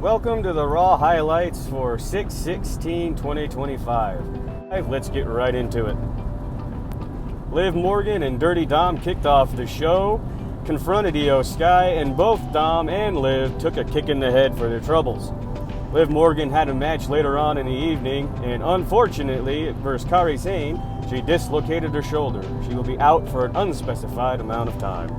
Welcome to the Raw highlights for 6/16/2025. Let's get right into it. Liv Morgan and Dirty Dom kicked off the show, confronted Io Sky, and both Dom and Liv took a kick in the head for their troubles. Liv Morgan had a match later on in the evening, and unfortunately, versus Kairi Sane, she dislocated her shoulder. She will be out for an unspecified amount of time.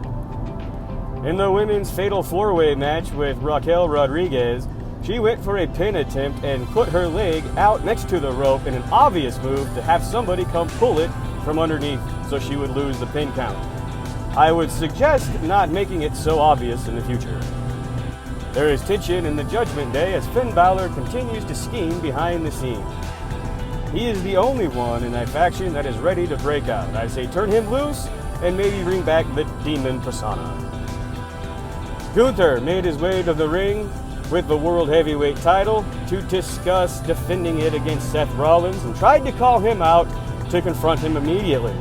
In the women's Fatal 4-Way match with Raquel Rodriguez, she went for a pin attempt and put her leg out next to the rope in an obvious move to have somebody come pull it from underneath so she would lose the pin count. I would suggest not making it so obvious in the future. There is tension in the Judgment Day as Finn Balor continues to scheme behind the scenes. He is the only one in that faction that is ready to break out. I say turn him loose and maybe bring back the demon persona. Gunther made his way to the ring with the World Heavyweight title to discuss defending it against Seth Rollins and tried to call him out to confront him immediately.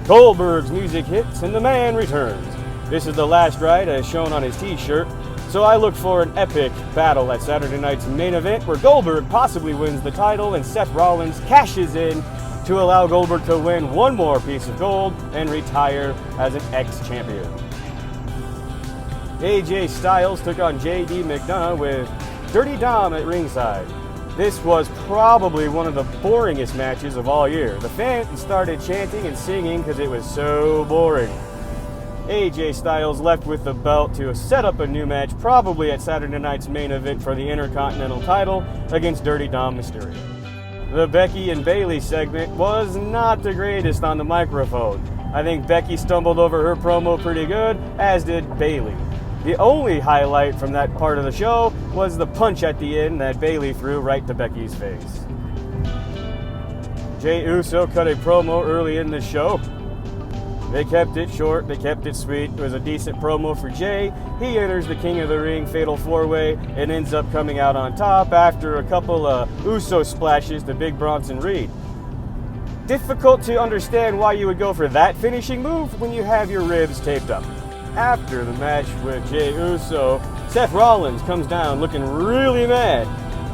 Goldbergs music hits and the man returns. This is the last ride as shown on his t-shirt, so I look for an epic battle at Saturday night's main event where Goldberg possibly wins the title and Seth Rollins cashes in to allow Goldberg to win one more piece of gold and retire as an ex-champion. AJ Styles took on JD McDonough with Dirty Dom at ringside. This was probably one of the boringest matches of all year. The fans started chanting and singing because it was so boring. AJ Styles left with the belt to set up a new match, probably at Saturday night's main event for the Intercontinental title against Dirty Dom Mysterio. The Becky and Bayley segment was not the greatest on the microphone. I think Becky stumbled over her promo pretty good, as did Bayley. The only highlight from that part of the show was the punch at the end that Bayley threw right to Becky's face. Jey Uso cut a promo early in the show. They kept it short, they kept it sweet. It was a decent promo for Jey. He enters the King of the Ring Fatal 4-Way and ends up coming out on top after a couple of Uso splashes to Big Bronson Reed. Difficult to understand why you would go for that finishing move when you have your ribs taped up. After the match with Jey Uso, Seth Rollins comes down looking really mad.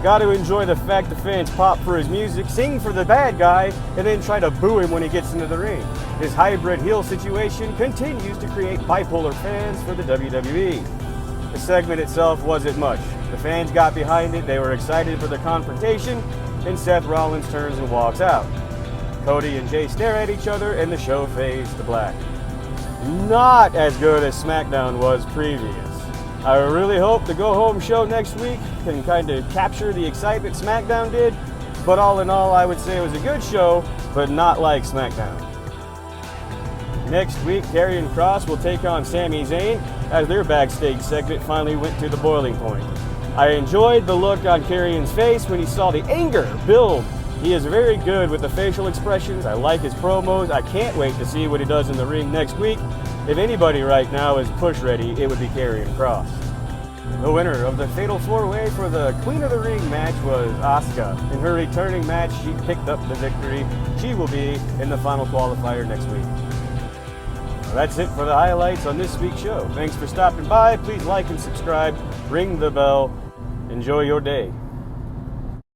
Got to enjoy the fact the fans pop for his music, sing for the bad guy, and then try to boo him when he gets into the ring. His hybrid heel situation continues to create bipolar fans for the WWE. The segment itself wasn't much. The fans got behind it, they were excited for the confrontation, and Seth Rollins turns and walks out. Cody and Jey stare at each other, and the show fades to black. Not as good as SmackDown was previous. I really hope the go-home show next week can kind of capture the excitement SmackDown did, but all in all, I would say it was a good show, but not like SmackDown. Next week, Karrion Kross will take on Sami Zayn as their backstage segment finally went to the boiling point. I enjoyed the look on Karrion's face when he saw the anger build. He is very good with the facial expressions. I like his promos. I can't wait to see what he does in the ring next week. If anybody right now is push ready, it would be Karrion Kross. The winner of the Fatal 4-Way for the Queen of the Ring match was Asuka. In her returning match, she picked up the victory. She will be in the final qualifier next week. That's it for the highlights on this week's show. Thanks for stopping by. Please like and subscribe. Ring the bell. Enjoy your day.